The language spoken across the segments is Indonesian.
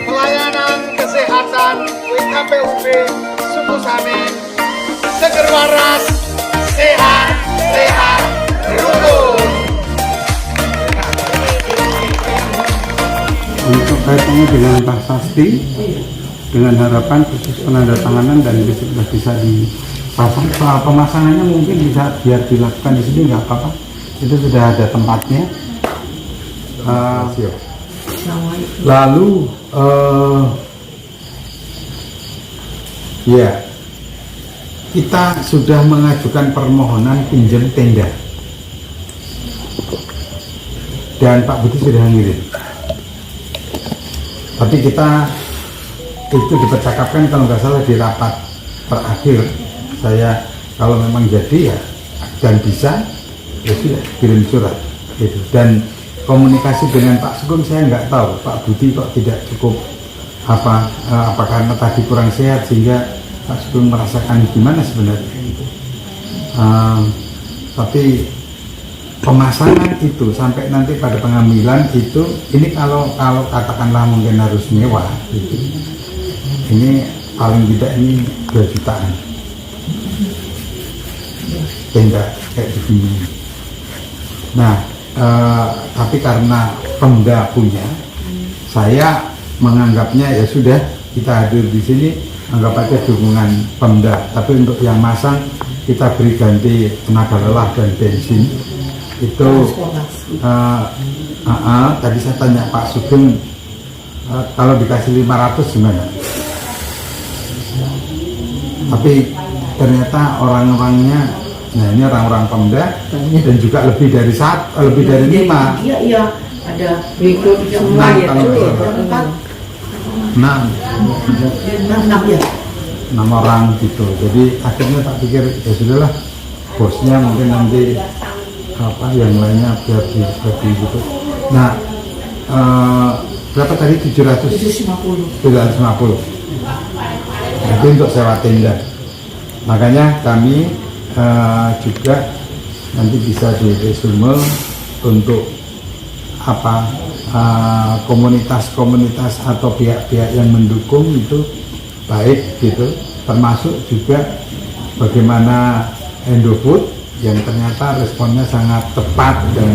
Pelayanan kesehatan WKPUB Sukusamen seger waras, sehat, sehat, rukun. Untuk kaitannya dengan prasasti, dengan harapan proses penandatanganan dan besok sudah bisa dipasang. Soal pemasangannya mungkin bisa biar dilakukan di sini, nggak apa-apa. Itu sudah ada tempatnya. Lalu ya, kita sudah mengajukan permohonan pinjam tenda dan Pak Budi sudah ngirim. Tapi kita itu dipercakapkan kalau nggak salah di rapat terakhir saya, kalau memang jadi ya dan bisa ya sudah kirim surat gitu. Dan komunikasi dengan Pak Sugeng saya nggak tahu Pak Budi kok tidak cukup apa karena tadi kurang sehat sehingga Pak Sugeng merasakan gimana sebenarnya gitu. Tapi pemasangan itu sampai nanti pada pengambilan itu, ini kalau katakanlah mungkin harus mewah gitu, ini paling tidak ini 2 jutaan tenda kayak begini. Nah tapi karena Pemda punya, saya menganggapnya ya sudah kita hadir di sini anggap aja dukungan Pemda, tapi untuk yang masang kita beri ganti tenaga lelah dan bensin. Itu tadi saya tanya Pak Sugeng, kalau dikasih 500 gimana? Tapi ternyata orang-orangnya, nah ini orang-orang Pemda dan juga lebih dari 5. Iya, ada berikut semua ya. 6 orang gitu. Jadi akhirnya tak pikir ya sudahlah, bosnya mungkin nanti yang lainnya biar dibagi gitu. Nah berapa tadi? 750. Itu untuk sewa tenda. Makanya kami juga nanti bisa diresume untuk komunitas atau pihak-pihak yang mendukung itu baik gitu, termasuk juga bagaimana Indofood yang ternyata responnya sangat tepat dan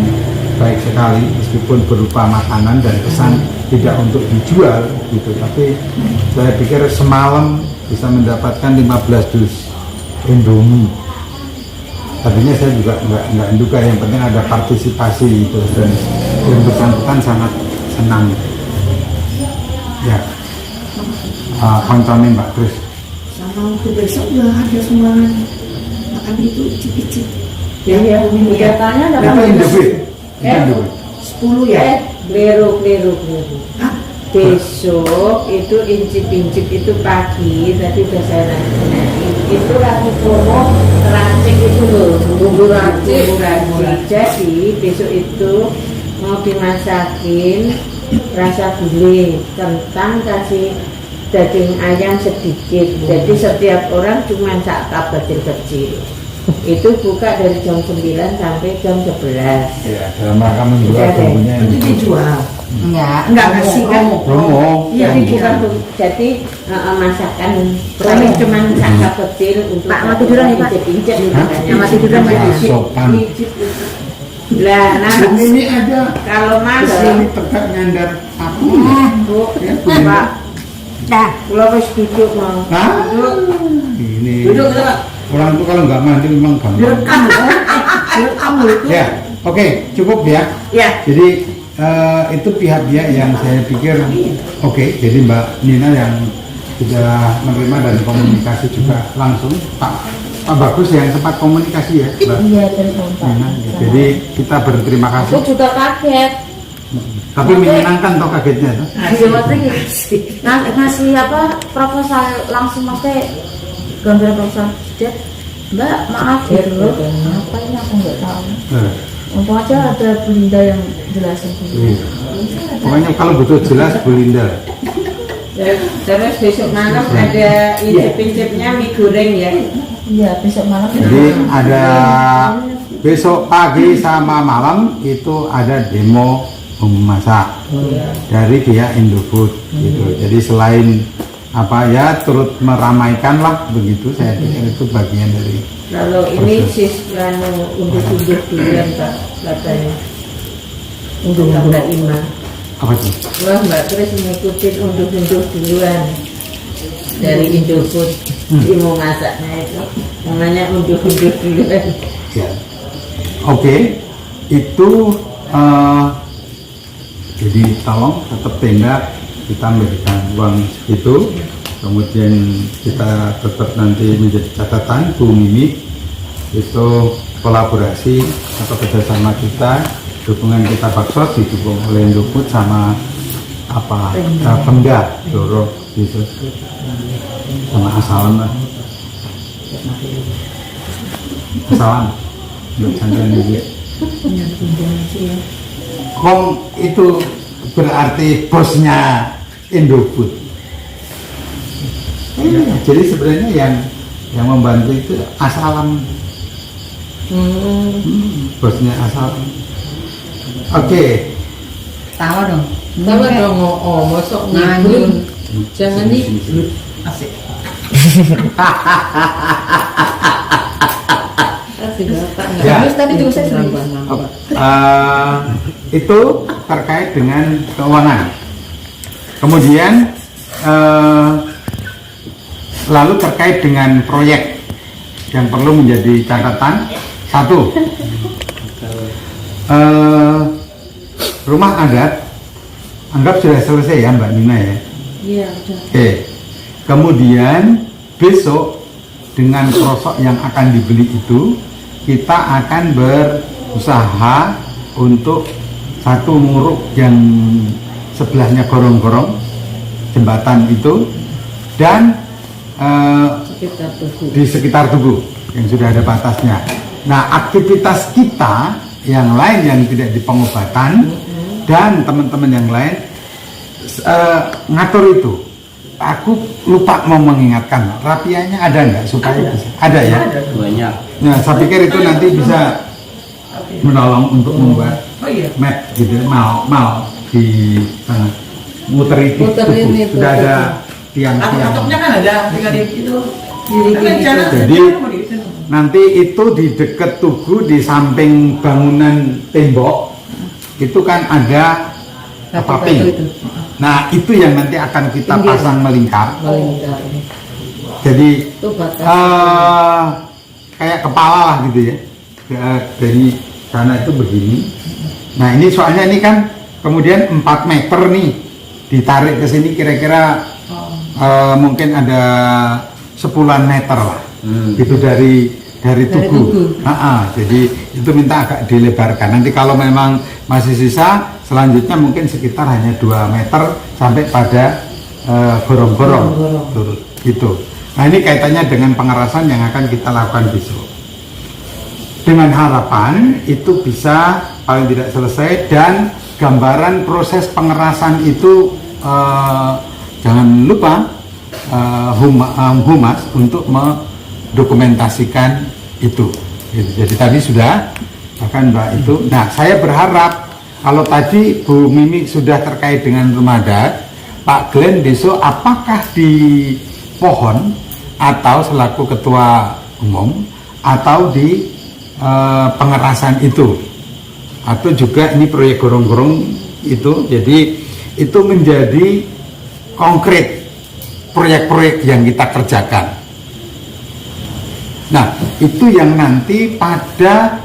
baik sekali, meskipun berupa makanan dan pesan tidak untuk dijual gitu, tapi saya pikir semalam bisa mendapatkan 15 dus Indomie. Tadinya saya juga nggak menduga, yang penting ada partisipasi itu, dan yang bersangkutan sangat senang ya. Konconin Mbak Kris Sama untuk besok udah ada sumbangan makan itu icip-icip. Ya, kegiatannya ada itu Indomie 10 ya? Kleru. Besok itu incip-incip itu pagi, tadi udah saya nanyain. Itu lagi promo racik itu loh, bumbu racik. Jadi besok itu mau dimasakin rasa gulai, kentang, kasih daging ayam sedikit. Jadi setiap orang cuma sak cup kecil-kecil. Itu buka dari jam 9 sampai jam 11. ya, dalam rangka menjual bumbunya Itu dijual? Enggak kasih kan? promo. Jadi bukan jadi masakan kami cuma sak cup kecil untuk Pak, mati dulu nih, Pak. Incip-incip Mati dulu nih, Pak. Sopan. Lah, nah Ini ada kalau malam kesini tegak nyandar apa Bu, ya, Pak, kalau wis duduk mau. ini Duduk gitu, Pak. orang itu kalau nggak mandi memang gampang ya. Oke, cukup ya. Ya. Jadi itu pihak-pihak yang saya pikir oke. Jadi Mbak Nina yang sudah menerima dan komunikasi juga langsung, Pak Bagus yang sempat komunikasi ya Mbak. Iya, telepon Pak. Nina. Jadi kita berterima kasih. Aku juga kaget. Tapi menyenangkan toh kagetnya toh? Ngasih apa proposal langsung pakai gambar proposal. Mbak, maaf ya dulu. Ngapain aku nggak tahu. Untung aja ada Bu Linda yang jelasin dulu. Pokoknya kalau butuh jelas Bu Linda. Terus besok malam ada incip-incipnya mie goreng ya. Iya, besok malam. Jadi ada besok pagi sama malam itu ada demo memasak. dari pihak Indofood gitu. Jadi selain apa ya turut meramaikan lah begitu, saya pikir itu bagian dari. Kalau ini unduh-unduh duluan Pak katanya. Unduh-unduh Ima. Apa sih? Wah Mbak Kris mengikuti unduh-unduh duluan dari Indofood. Dia mau masaknya itu namanya unduh-unduh duluan. Ya. Oke, itu jadi tolong tetap tenda kita memberikan uang itu, kemudian kita tetap nanti menjadi catatan Bu Mimi itu kolaborasi atau kerjasama kita, dukungan kita Baksos didukung oleh Indofood sama apa Pemda Doro gitu sama Asalam lah. Asalam Kong itu berarti bosnya Indofood. Jadi sebenarnya yang membantu itu Asalam. Bosnya Asalam. Oke. Tahu dong. Tahu dong, oh masuk nganyun. Jangan nih. Asik. Ya. Terus tadi juga saya serius. Itu terkait dengan keuangan. Kemudian lalu terkait dengan proyek yang perlu menjadi catatan. Satu, rumah adat anggap sudah selesai ya Mbak Nina ya. Iya udah. Oke. Kemudian besok dengan prosok yang akan dibeli itu kita akan berusaha untuk satu muruk yang sebelahnya gorong-gorong jembatan itu dan di sekitar tugu yang sudah ada batasnya. Nah, aktivitas kita yang lain yang tidak di pengobatan dan teman-teman yang lain ngatur itu. Aku lupa mau mengingatkan, rapianya ada nggak supaya bisa? Ada ya? Banyak. Nah, saya pikir itu nanti bisa menolong untuk membuat map gitu, mal di sana. Muter itu sudah ada tiang-tiang. Atapnya kan ada, tinggal di itu. Jadi nanti itu di dekat tugu di samping bangunan tembok itu kan ada apa ping. Nah itu yang nanti akan kita pasang melingkar. Jadi kayak kepala lah gitu ya. Dari sana itu begini. Nah ini soalnya ini kan kemudian 4 meter nih ditarik ke sini kira-kira mungkin ada 10 meter lah. Itu dari tugu. Jadi itu minta agak dilebarkan. Nanti kalau memang masih sisa, selanjutnya mungkin sekitar hanya 2 meter sampai pada gorong-gorong turut. Gitu. Nah ini kaitannya dengan pengerasan yang akan kita lakukan besok. Dengan harapan itu bisa paling tidak selesai dan gambaran proses pengerasan itu jangan lupa humas untuk mendokumentasikan itu. Jadi tadi sudah bahkan Mbak itu. Nah saya berharap kalau tadi Bu Mimi sudah terkait dengan rumah adat, Pak Glenn besok apakah di pohon atau selaku ketua umum atau di pengerasan itu atau juga ini proyek gorong-gorong itu, jadi itu menjadi konkret proyek-proyek yang kita kerjakan. Nah itu yang nanti pada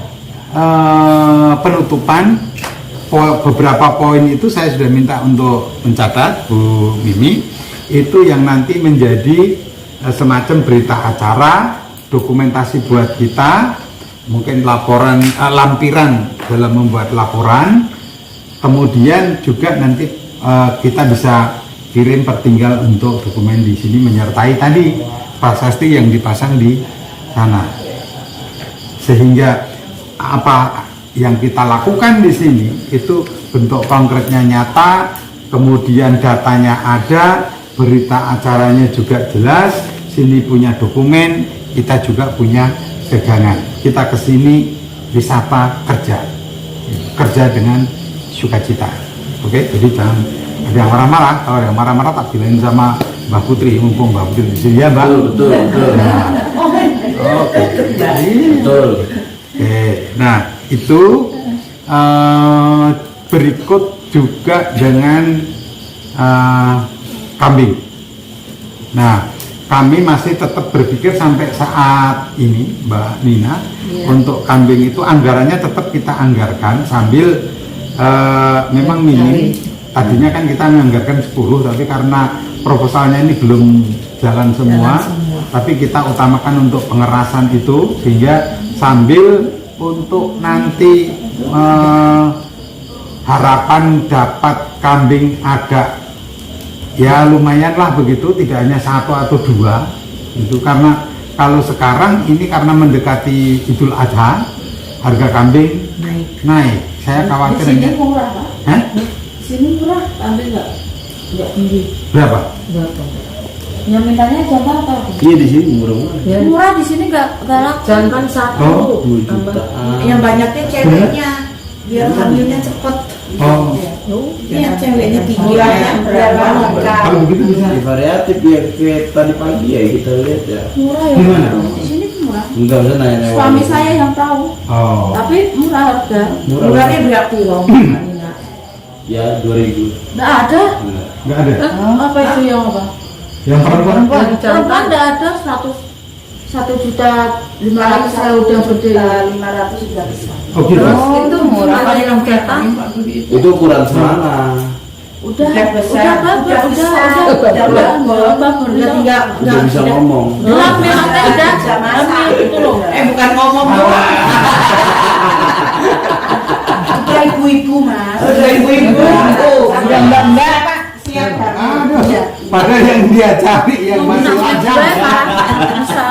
penutupan beberapa poin itu saya sudah minta untuk mencatat Bu Mimi, itu yang nanti menjadi semacam berita acara, dokumentasi buat kita, mungkin laporan lampiran dalam membuat laporan, kemudian juga nanti kita bisa kirim pertinggal untuk dokumen di sini menyertai tadi prasasti yang dipasang di sana, sehingga apa yang kita lakukan di sini itu bentuk konkretnya nyata, kemudian datanya ada, berita acaranya juga jelas, sini punya dokumen, kita juga punya pegangan. Kita kesini wisata kerja dengan sukacita. Oke, jadi jangan ada yang marah-marah. Kalau yang marah-marah tak bilangin sama Mbak Putri, mumpung Mbak Putri di sini ya, Mbak. Betul. Oke. Betul. Oke, nah itu berikut juga dengan kambing. Nah, kami masih tetap berpikir sampai saat ini, Mbak Nina, untuk kambing itu anggarannya tetap kita anggarkan sambil memang minim. Tadinya kan kita menganggarkan 10, tapi karena proposalnya ini belum jalan semua, tapi kita utamakan untuk pengerasan itu, sehingga sambil untuk nanti harapan dapat kambing agak ya lumayan lah begitu, tidak hanya 1 atau 2 itu, karena kalau sekarang ini karena mendekati Idul Adha, harga kambing naik. Saya khawatir Di sini murah, Pak. Hah? Di sini murah, ambil nggak tinggi. Berapa? Berapa? Yang mintanya jam berapa? Iya di sini murah-murah. Ya. Murah di sini nggak laku. Jangan 1. Oh, 2 jutaan. Yang banyaknya ceweknya, biar hamilnya cepet. Oh, Yang ceweknya tinggi, Murahnya berapa? kalau begitu bisa. Di variatif ya kayak tadi pagi ya kita lihat ya. Murah ya. Gimana? Di sini tuh murah. Enggak usah nanya. Suami saya yang tahu. Oh, Tapi murah harga. Murahnya berapa loh? Ya 2000. Nggak ada. Enggak. nggak ada. Apa itu yang apa? Yang perempuan? Yang Perempuan nggak ada 1.500.000 saya udah gede. 500 sudah bisa. Oh gitu. Itu murah. Kalau yang kelihatan Itu ukuran selana. udah besar, udah udah tinggal Udah bisa ngomong. hamil udah hamil itu loh. bukan ngomong udah ibu-ibu mas. Udah ibu-ibu. Udah mbak-mbak pak. Siap pak. Aduh, padahal yang dia cari yang masih lajang. Bisa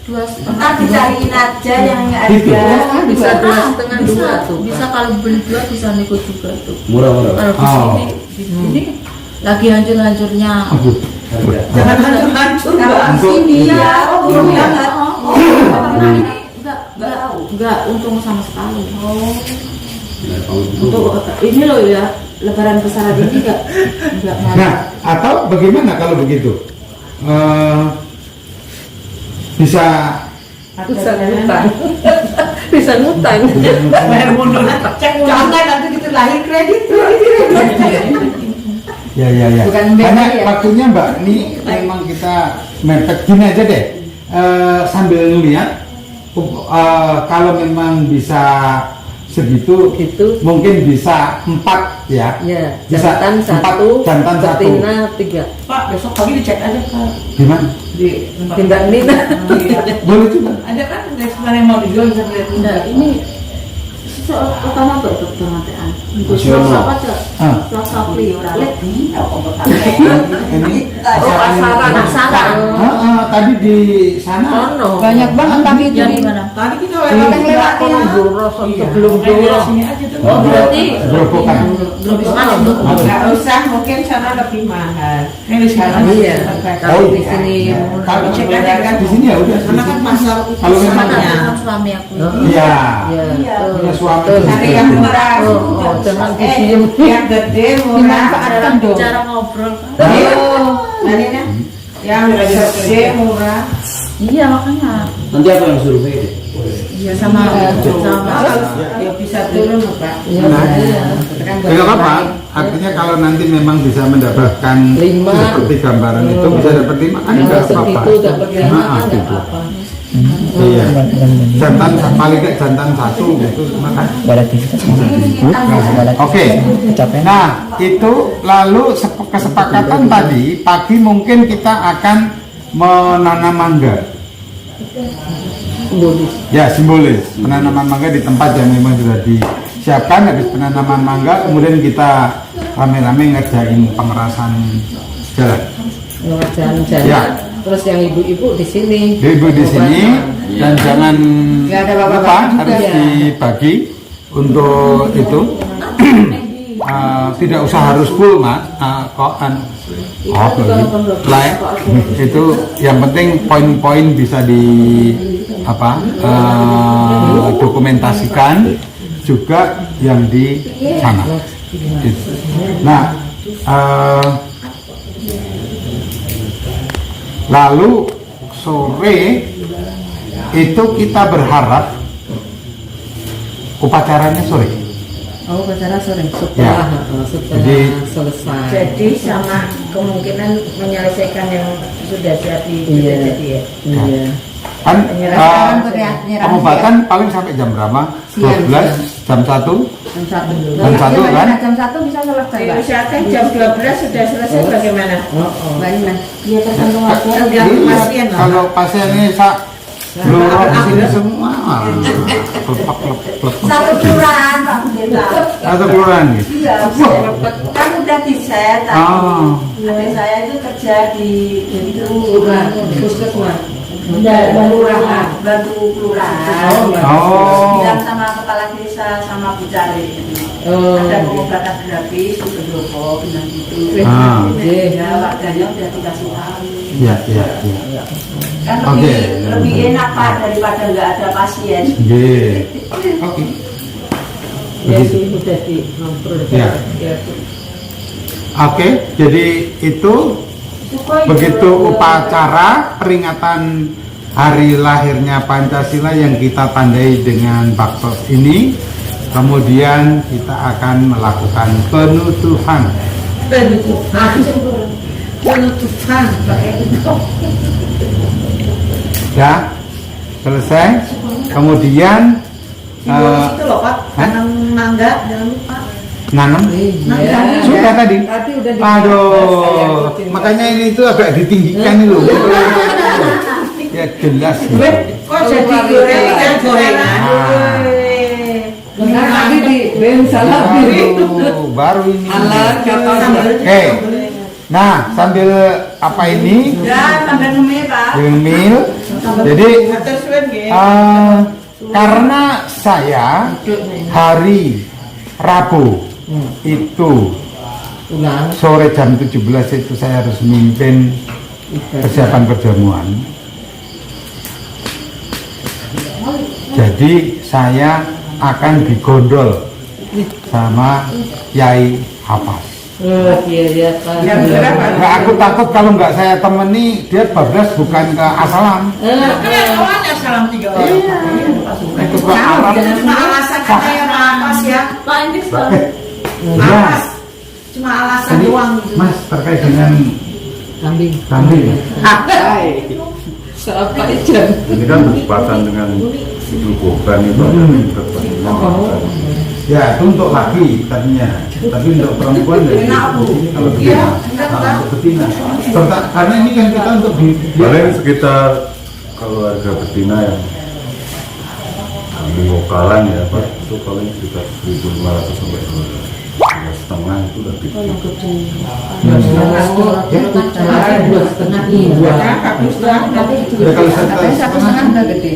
2,5. Ntar dicariin aja yang Gitu. ada. bisa 2,5 tuh. Bisa kalau beli 2 bisa nego juga tuh. Murah-murah. Kalau di sini lagi hancur-hancurnya. Aduh. Harga. Jangan hancur-hancur mbak. Untuk- Sini ya. Oh belum Iya. banget. Karena ini enggak untung sama sekali. Nah, kalau gitu. Untuk ini loh ya, lebaran besaran ini enggak Nah, atau bagaimana kalau begitu? Bisa Bisa ngutang. Bisa ngutang. Bayar mundur. Jangan nanti kita lahir kredit. ya. Bukan Karena BI ya? waktunya Mbak, ini memang kita mepet gini aja deh. Sambil ngeliat, kalau memang bisa segitu, Gitu. mungkin bisa 4 ya. Ya, Bisa jantan 4, 1, jantan 1. betina 3. Pak besok pagi dicek aja pak. Gimana? Di Tindak Nina. Boleh juga. Ada kan restoran yang mau dijual bisa lihat. Nah, ini sesuatu utama tuh pengantian. Untuk Nasional. selasa apa tuh? Ah. Selasa Lihat. Ini Pasaran. tadi di sana Ono. Banyak banget tapi itu Yang di mana? Tadi kita Di- lewat Ono Joros, sebelum Joros. sini aja tuh. Oh, berarti Gerobokan. gerobokan itu. Nggak usah, mungkin sana lebih mahal. Ini sekarang Iya. Kalau di iya. sini Kalau Cek aja kan. di sini ya udah. Karena kan pasar Kalau memang- Mana utamanya. dengan suami aku? Iya. ya. Punya suami. Tuh. Cari yang murah. Oh, jangan diem. Yang gede murah. Dimanfaatkan dong. Cara ngobrol. Nantinya yang gede murah. Iya makanya. Nanti apa yang survei deh? Iya sama Ya bisa turun pak. Nah, Iya. tidak apa-apa. Artinya kalau nanti memang bisa mendapatkan 5. seperti gambaran itu bisa dapat 5 kan Kalau tidak apa-apa. segitu dapat 5 Nah, kan nggak gitu. apa-apa. Iya. Jantan paling kayak jantan 1 gitu makan. Oke. Nah, itu lalu kesepakatan tadi pagi mungkin kita akan menanam mangga. Simbolis. Ya, simbolis. Penanaman mangga di tempat yang memang sudah disiapkan. Habis penanaman mangga, kemudian kita rame-rame ngerjain pengerasan jalan. Lewat jalan-jalan. Ya. Terus yang ibu-ibu di sini. Ibu di sini dan jangan Nggak ada bapak-bapak lupa juga. harus Ya. dibagi untuk itu. Tidak usah harus full mas. Like itu yang penting poin-poin bisa di dokumentasikan juga yang di sana. Nah, lalu sore itu kita berharap upacaranya sore. Oh, upacara sore Ya. setelah Jadi- selesai. Jadi sama kemungkinan menyelesaikan yang sudah jadi jadi ya. Iya. Kan pengobatan paling sampai jam berapa? 12, jam 1? Jam 1. Jam 1 kan? Jam 1 bisa selesai, Pak. Misalkan jam 12 sudah selesai bagaimana? Bagaimana? Dia tergantung waktu. Tergantung Iya, pasien lah. kalau pasiennya seluruh di sini semua klepek. Satu kelurahan, Pak Pendeta. Atau kelurahan nih? Iya, kan udah di set. Oh. Adik saya itu kerja di itu Puskesmas. kelurahan, bantu kelurahan. Oh. Bilang sama kepala desa sama Bu Cari. Ada pengobatan gratis di Pendopo, bilang gitu. Ah. Ya, warganya udah dikasih tahu. Ya. Kan Oke. lebih enak Pak daripada nggak ada pasien. Oke. Ya Begitu. sih udah di ngobrol. Ya. Oke, jadi itu begitu upacara peringatan hari lahirnya Pancasila yang kita tandai dengan baksos ini. Kemudian kita akan melakukan penutupan. Penutupan pakai itu. Ya, selesai. Kemudian Itu loh Pak, Hah? tanam mangga jangan lupa. nanam. Sudah tadi. Aduh, makanya ini itu agak ditinggikan itu. Ya jelas. Kok jadi gorengan? Nanti di Ben salah Aduh, baru ini. Oke. Nah, sambil apa ini? Ya, sampai ngemil Pak. Mil. Jadi karena saya hari Rabu itu sore jam 17 itu saya harus memimpin persiapan perjamuan. Jadi saya akan digondol sama Yai Hapas. Iya Pak. Nah, aku takut kalau nggak saya temani dia bablas bukan ke asalam. Salam 3 orang. Itu ke alam. Cuma alasan katanya apa sih ya? Pak Indeks Pak. Ya, Cuma alasan tadi doang. Mas terkait dengan Kambing. kambing. Siapa aja? Ini kan bertepatan dengan Idul Kurban itu ada bertepatan. Ya, itu untuk laki tadinya. Tapi untuk perempuan dari sini kalau betina. Nah, untuk betina. Karena ini kan kita untuk Paling sekitar kalau harga betina yang kami lokalan ya Pak, itu paling sekitar 1.500 sampai 2.500 itu udah gede. Ya, kalau satu setengah udah gede.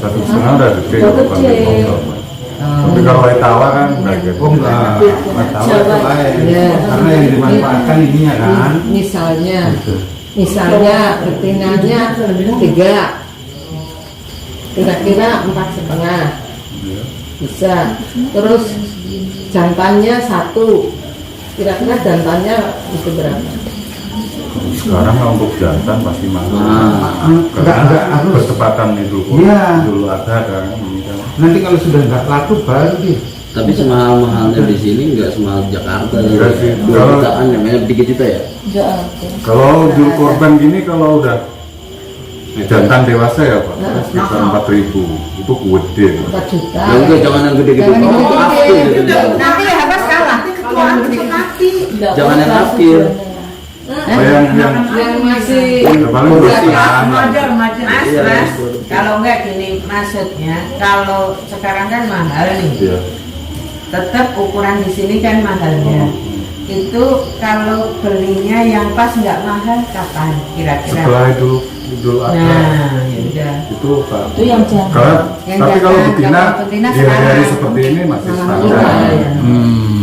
1,5 udah gede kalau bukan di motor, Pak. Tapi kalau tawa kan udah gede. Oh enggak, tahu itu lain. Ya. Karena yang dimanfaatkan ininya kan. Misalnya Gitu. betinanya 3, kira-kira 4,5 Iya. bisa. Terus jantannya 1, kira-kira jantannya itu berapa? Sekarang kalau untuk jantan pasti mahal. Enggak, harus. Bertepatan Idul Iya. Kurban, Idul Adha kan. Ini kan. Nanti kalau sudah enggak laku baru deh. Tapi semahal-mahalnya di sini nggak semahal Jakarta. Enggak sih. 2 Kalau- jutaan namanya 3 juta ya. Kalau Idul Kurban gini kalau udah jantan dewasa ya Pak, sekitar 4.000 itu gede. 4 juta. Yang enggak jangan yang gede-gede. Jangan yang Kalau gede-gede. afkir gitu. Nanti ya Habas kalah. Jangan yang afkir. Yang masih Paling bersihan. Mas, Iya, Mas, iya. kalau enggak gini maksudnya, kalau sekarang kan mahal nih, Iya. tetap ukuran di sini kan mahalnya. Itu kalau belinya yang pas nggak mahal kapan kira-kira? Setelah Idul Adha Nah, ya udah. itu Pak. Itu yang jangan. Tapi Yang kalau jantan, betina kalau betina di hari sekarang. seperti ini masih standar. Iya.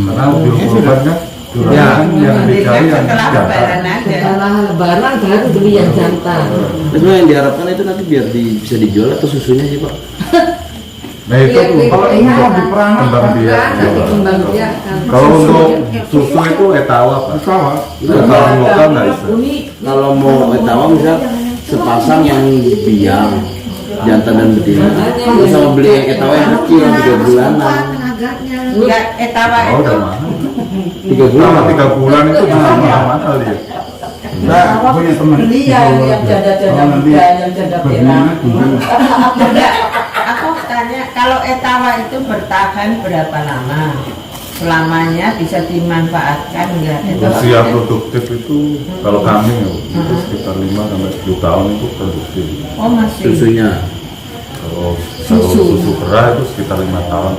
Karena Idul Kurban kan Ya. yang dicari yang Setelah jantan. lebaran aja. Setelah lebaran baru beli yang jantan. Terus yang diharapkan itu nanti biar bisa dijual atau susunya sih Pak? Nah itu Kalau ini mau diperangkat kembang biak. Kembang biak. Kalau untuk susu itu etawa Pak. Etawa. Itu kalau lokal nggak bisa. Kalau mau etawa misal sepasang yang biang jantan dan betina, terus sama beli yang etawa yang kecil 3 bulanan. Ya, etawa Oh, itu udah mahal. 3 bulan. Selama 3 bulan itu mahal dia. Nah, punya teman. beli yang janda-janda muda, yang janda merah. Enggak, aku tanya, kalau etawa itu bertahan berapa lama? Selamanya bisa dimanfaatkan enggak? Usia produktif itu kalau kambing ya, itu sekitar 5 sampai 10 tahun itu produktif. Oh, masih. Susunya. Kalau susu perah itu sekitar 5 tahun.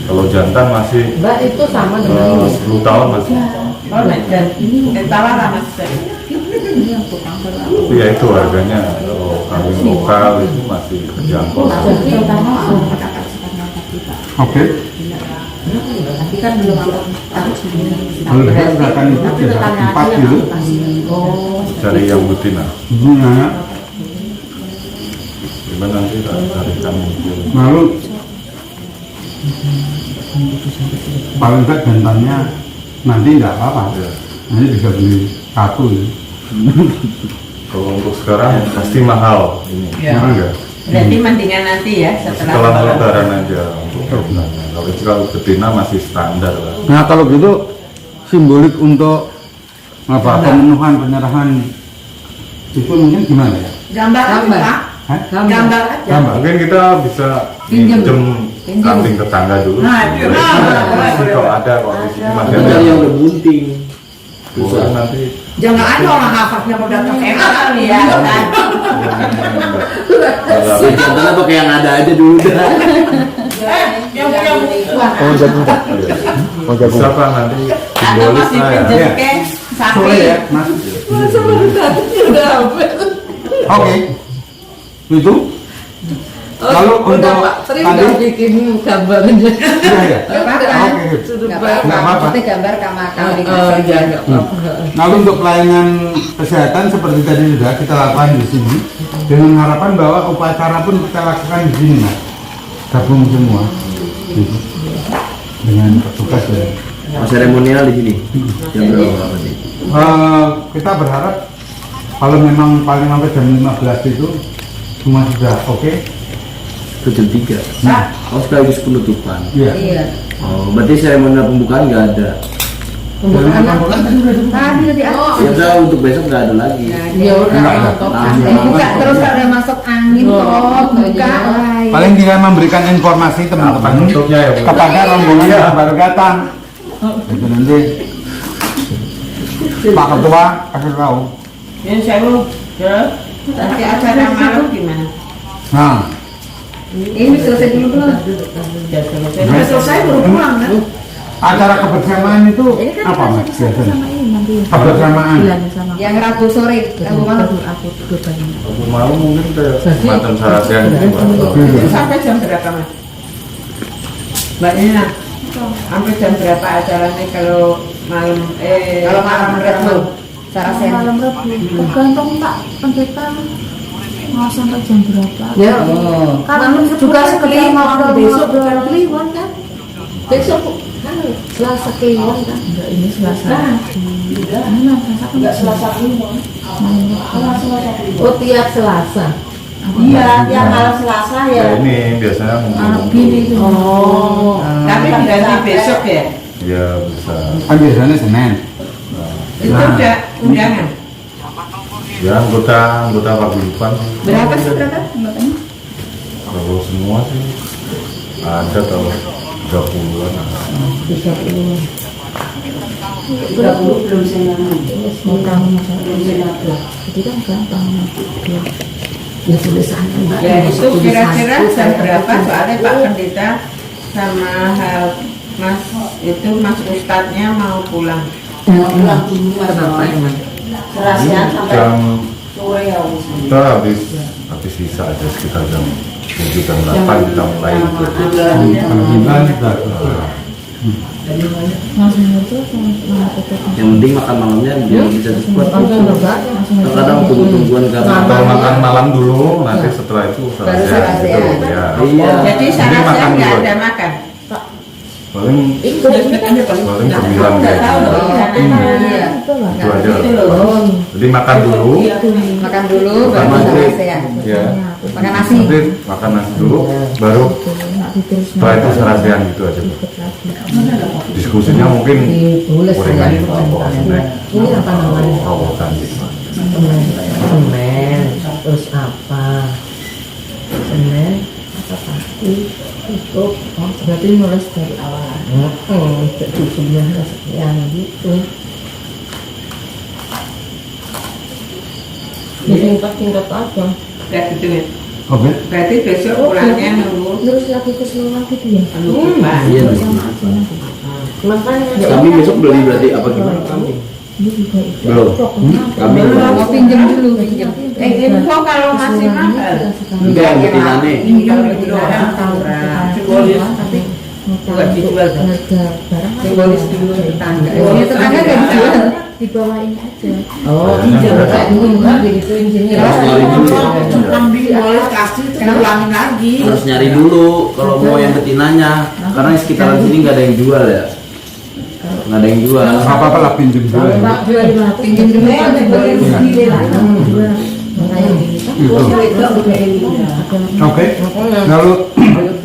Kalau jantan masih Mbak itu sama dengan ini. 10 tahun masih. Oh, dan etawa lama sekali. Tapi ya itu harganya kalau kambing lokal itu masih terjangkau. Oke. Tapi kan belum ada. Kalau gerakan itu tidak 4 kilo. Cari yang betina. Nah, Gimana nanti tak carikan mungkin. lalu paling enggak jantannya nanti enggak apa-apa. Ya. Nanti bisa beli satu. Kalau untuk sekarang pasti mahal ini. Ya. Enggak. Berarti mendingan nanti ya Setelah lebaran aja untuk betinanya. Kalau betina masih standar lah. Nah kalau gitu simbolik untuk apa pemenuhan penyerahan itu mungkin gimana ya? Gambar Gambar. apa? Hah? Gambar aja. Gambar. Mungkin kita bisa Pinjem. pinjem kambing tetangga dulu. Nah, iya. Masih kalau ada kok di sini masih Ada ada. yang udah bunting. Bisa nanti. Jangan ada orang hafalnya mau datang ke kali ya kan. Ya jantannya pakai yang ada aja dulu dah. Yang punya Bisa Pak nanti ada simbolis masih lah ya. pinjam ke sapi. Sore ya mas. Oke. Itu. Lalu untuk Sering tadi udah bikin gambarnya. sudah ya. Oke. Sudah Nggak banyak. apa-apa. Maksudnya gambar kamar Iya, nggak apa-apa. Lalu untuk pelayanan kesehatan seperti tadi sudah kita lakukan di sini dengan harapan bahwa upacara pun kita lakukan di sini mas. Gabung semua. Gitu. Dengan petugas ya. Seremonial di sini. Jam berapa sih? Kita berharap kalau memang paling sampai jam 15 itu semua sudah oke. Ke jam 3. Oh sekaligus penutupan. Iya. Iya. Oh berarti seremonial pembukaan nggak ada. Pembukaan Tadi Ya udah untuk besok nggak ada lagi. Ya udah Enggak ada. top. buka terus ada masuk angin kok buka. paling tidak memberikan informasi teman-teman Bentuknya ya Bu. kepada rombongan yang baru datang. Itu nanti Pak Ketua kasih tahu. Yang saya mau nanti acara malam gimana? Nah, Ini selesai dulu belum? Ya selesai. Udah selesai baru pulang kan? acara kebersamaan itu apa mas biasanya? Kebersamaan. Yang Rabu sore, Rabu malam. Rabu malam mungkin kayak semacam sarasen gitu Pak. Itu sampai jam berapa mas? Mbak Nina, sampai jam berapa acaranya kalau malam Kalau malam Rabu, Sarasen. Malam Rabu tergantung Pak pendeta mau sampai jam berapa. Ya. Karena juga sekedar ngobrol besok Kliwon kan. Besok Selasa Kliwon kan? Enggak ini Selasa. Enggak Selasa Kliwon. Oh tiap Selasa. Iya, tiap malam Selasa Ya ya. ini biasanya Malam ngumpul. gini tuh. Oh. tapi diganti besok ya? Ya bisa. Kan biasanya Senin. Itu udah undangan. Ya anggota paguyuban. Berapa sih berapa? Anggotanya? Kalau semua sih ada kalau 30-an. 30 belum senang. Jadi kan gampang. Ya tulisan Mbak. Ya itu kira-kira jam berapa soalnya Pak Pendeta sama Mas itu Mas Ustadznya mau pulang. Pulang dulu Kenapa emang? Selasa sampai Jam sore ya. kita habis sisa aja sekitar jam 7 jam 8 kita mulai itu. Panggilan sudah. Yang penting makan malamnya biar bisa cepat. Enggak. Terkadang tunggu-tungguan karena Atau makan malam dulu nanti setelah setelah itu Baru Sarasian gitu Sarasian. ya. Iya. Jadi Jadi Sarasian makan nggak dulu. ada makan. Paling paling sembilan Nggak deh. tahu loh rencananya. Iya. Itu aja. Itu loh. Jadi makan dulu, Makan dulu Makan baru maghrib. Sarasian. ya. Makan nasi. Nanti makan nasi dulu, baru setelah itu Sarasian gitu aja. Diskusinya mungkin gorengan itu apa, snack, Ini apa namanya? rawotan gitu. Semen, terus apa? Semen, apa pasti tutup. Oh, berarti nulis dari awal. Jumlahnya sekian gitu. Tingkat aja. Kayak gitu ya. Oke. Berarti besok pulangnya nunggu Terus lagi ke sekolah gitu ya. nunggu depan. Iya. Makanya Kami besok beli berarti apa gimana? ini juga itu. Belum. Kami Mau pinjam dulu, pinjam. Info kalau masih mahal. enggak yang betinane. Kalau begitu orang tahu simbolis tapi buat dijual kan? harga barang Simbolis dulu tetangga. Oh, tetangga nggak dijual. di bawah ini aja. Oh, pinjam kayak dulu kan begitu intinya. Harus nyari dulu. Simbolis kasih ulangin lagi. Harus nyari dulu kalau mau yang betinanya. Karena di sekitaran sini nggak ada yang jual ya. Nggak ada yang jual. Nggak apa-apa lah pinjem dulu. ya. Pinjam dulu kan simbolis sendiri lah. Gitu. Oke. Lalu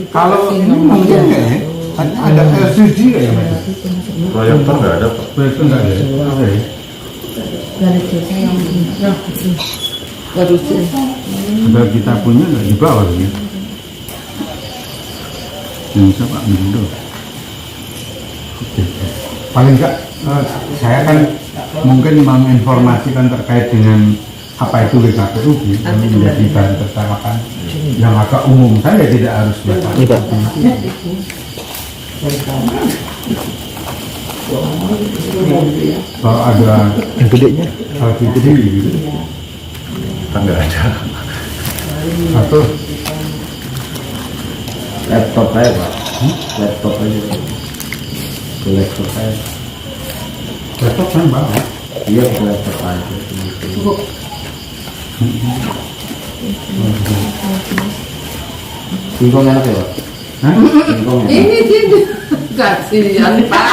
kalau ini mungkin kayaknya ada LCD kayaknya Mas. Proyektor nggak ada Pak. Itu enggak ada. Oke. Dari desa yang Sudah kita punya nggak di bawah ini. Yang bisa Pak ambil dulu. Oke. Paling enggak saya kan mungkin menginformasikan terkait dengan apa itu WKPU yang menjadi bahan percakapan yang agak umum saja, tidak harus WKPU. Kalau ada yang gedenya, lebih gede gitu. Kita nggak ada. Atau Laptop aja Pak. Laptop aja. Laptop aja. laptop kan bawa. Iya laptop aja. Singkong enak ya Pak? Hah? Singkong enak. ini dia kasihan Pak.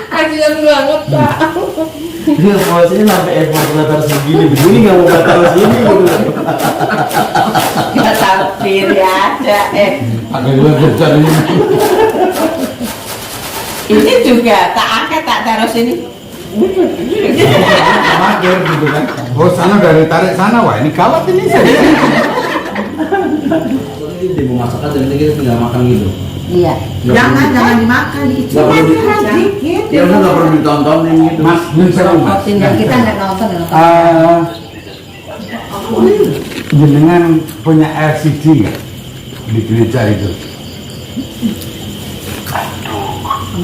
Kasihan banget Pak. Dia posisinya sampai effort batar segini, begini nggak mau batar sini gitu. Nggak tahu diri aja. Ada juga besar ini. Ini juga tak angkat tak taruh sini. Mager gitu kan. Oh sana dari tarik sana, wah ini gawat ini. Ini dia mau masak aja, nanti kita tinggal makan gitu. Iya. Jangan dimakan, Nggak cuma perlu di- Dikit. Ya udah nggak perlu ditontonin gitu. Mas, ini saya Mas. tinggal kita nggak nonton. Jenengan punya LCD nggak di gereja itu?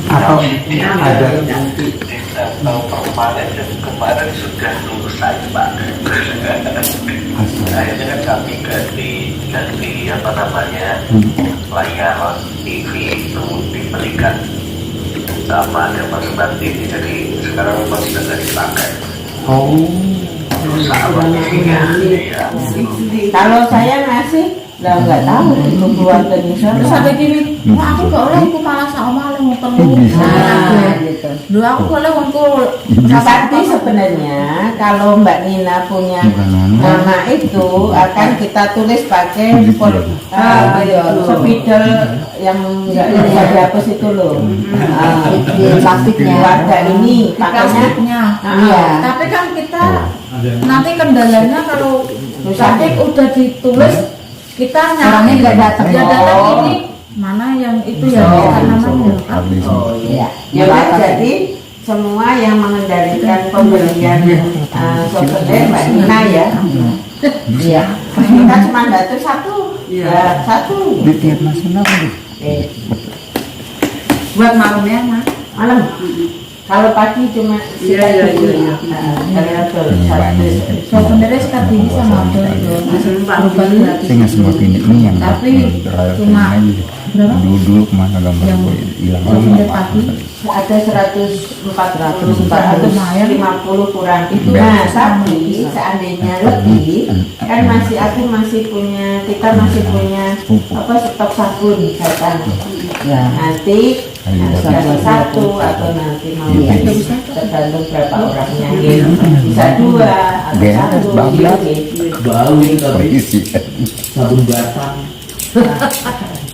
Atau ada? Kemarin sudah selesai Pak. Akhirnya kan kami ganti apa namanya layar TV itu diberikan sama ada masukan TV, jadi sekarang memang sudah tidak dipakai. Oh, Sama TV-nya, ya. Kalau saya ngasih, lah nggak tahu itu buat Indonesia. Terus ada gini, wah aku gak oleh, aku malah sama malah mau perlu. Nah, gitu. Dulu aku boleh ngomong Tapi sebenarnya kalau Mbak Nina punya nama itu akan kita tulis pakai spidol yang nggak bisa dihapus itu loh. Di plastiknya. Warga ini pakainya. plastiknya. Iya. Tapi kan kita nanti kendalanya kalau cantik udah ditulis kita Orangnya nggak datang. nggak datang Oh. ini mana yang itu ya kan namanya kan. Oh iya. Ya udah, jadi semua yang mengendalikan pembelian souvenir Mbak Nina ya. Iya. Kita cuma bantu satu. Ya, satu. di tingkat nasional kan? Oke. Buat malamnya Mas. Malam. Kalau pagi cuma Iya. satu. Sebenarnya sekat tinggi sama Abdul itu berubah gratis. Saya nggak semua ini yang Tapi cuma berapa? Dulu kemana gambar Yang gue hilang sampai pagi Ada 450 kurang itu. Iya. Nah, tapi seandainya lebih, kan masih punya, kita masih punya apa stok sabun misalkan. Ya. Nanti kasih satu atau nanti mau ya, tergantung berapa orangnya. Bisa 2 atau 1 gitu. Bau ini tapi isi. sabun batang.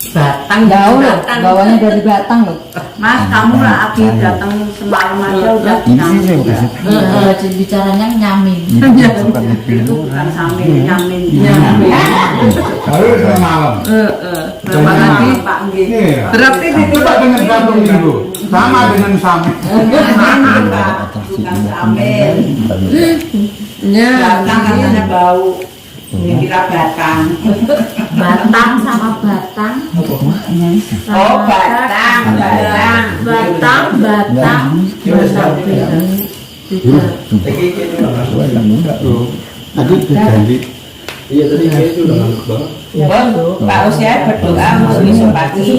Batang jauh loh, bawahnya dari Batang loh. Mas, kamu lah Abi datang semalam aja udah Ini sih Bicaranya nyamin. bukan mobil itu bukan samin, nyamin. Baru semalam. Berapa lagi Pak Nggih? Iya. Berarti Coba dengan jantung dulu. Sama dengan Sami. Bukan samin. Ya, Batang katanya bau. Dikira batang. Batang sama Batang. Oh, batang. Tadi diganti. Iya tadi kayak itu udah ngantuk banget. Pak Usia berdoa mau besok pagi.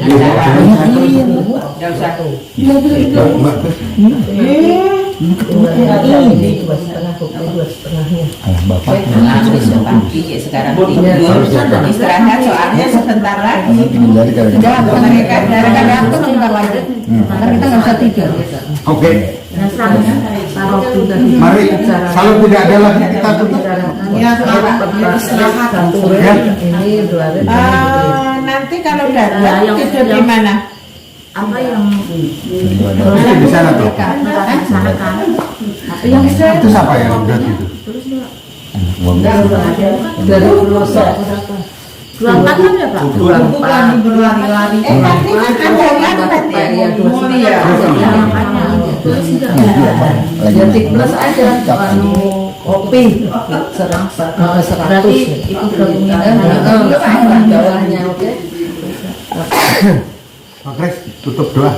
Enggak usah tuh. bapak Besok pagi ya sekarang tidur. Istirahat soalnya sebentar lagi. dari gara-gara Mereka Kadang-kadang aku sebentar lagi. Karena kita nggak bisa tidur. Oke, Waktu tadi mari. Kalau tidak ada lagi kita tutup. Ya, istirahat. Ya. Nanti kalau datang tidur di mana? apa yang Di sana tuh. di sana kan? Yang Itu siapa yang udah gitu? dari Dua kan ya Pak? Berlari-lari. Nanti kan ada kan ya? Jadi plus aja kopi serang 100 itu gabungin bawahnya oke. Pak Kris, tutup doa.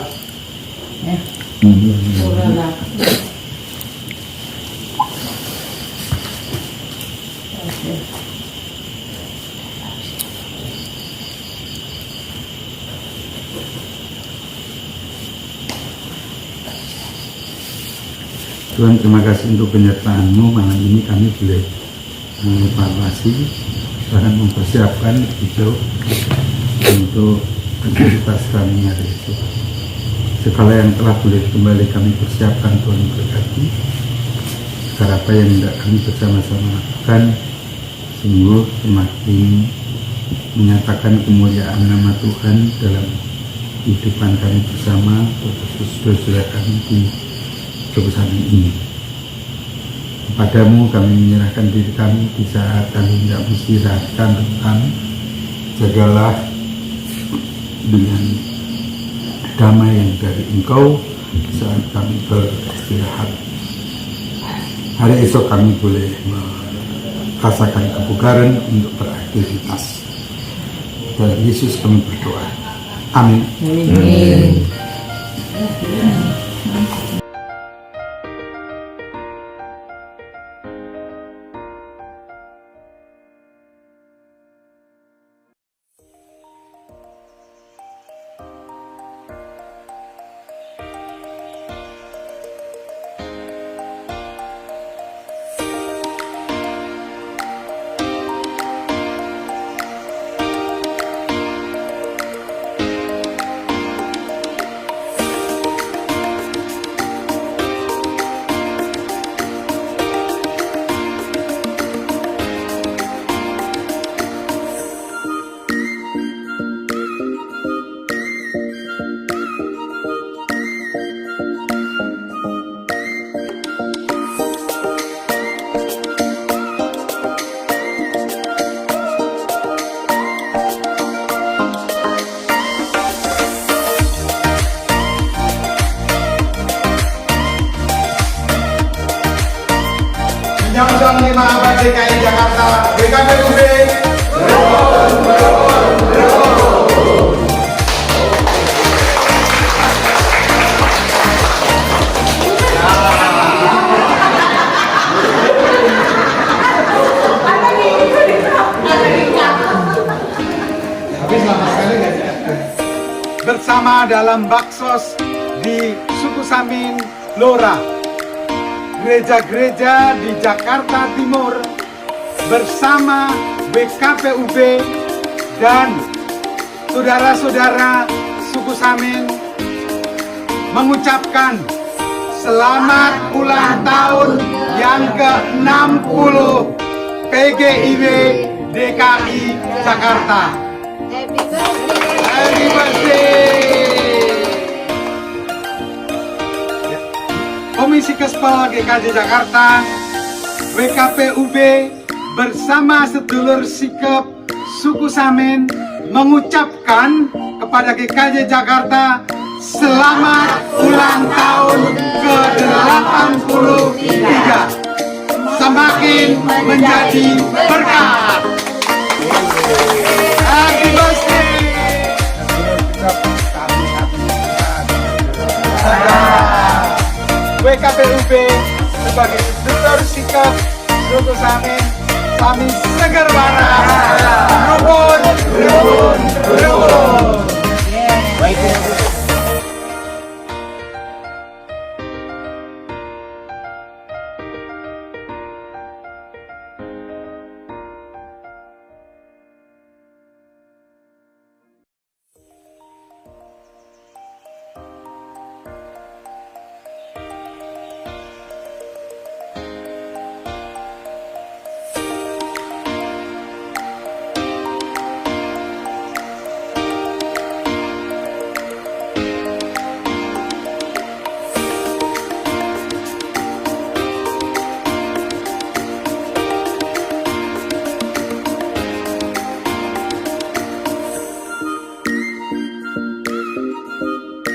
Tuhan, terima kasih untuk penyertaan-Mu. Malam ini kami boleh mengevaluasi, bahkan mempersiapkan hijau untuk aktivitas kami hari itu. Segala yang telah boleh kembali kami persiapkan, Tuhan berkati. Agar apa yang hendak kami bersama-sama lakukan sungguh semakin menyatakan kemuliaan nama Tuhan dalam kehidupan kami bersama, khusus saudara kami di Jerusalem ini. Kepadamu kami menyerahkan diri kami di saat kami tidak mengistirahatkan kami. Jagalah dengan damai yang dari Engkau saat kami beristirahat. Hari esok kami boleh merasakan kebugaran untuk beraktivitas. Dalam Yesus kami berdoa. Amin. Amin. Undang-Undang 5 Abad DKI Jakarta, BKPUB, tapi selama sekali bersama dalam baksos di suku Samin Lora. Gereja-gereja di Jakarta Timur bersama WKPUB dan saudara-saudara suku Samin mengucapkan selamat ulang tahun yang ke-60 PGIW DKI Jakarta. Happy birthday! Komisi Kespel GKJ Jakarta, WKPUB bersama sedulur sikep suku Samin mengucapkan kepada GKJ Jakarta selamat ulang tahun ke-83, semakin menjadi berkah. Happy birthday! WKPUB sebagai sedulur sikap suku Samin, Samin Seger Barat, rukun.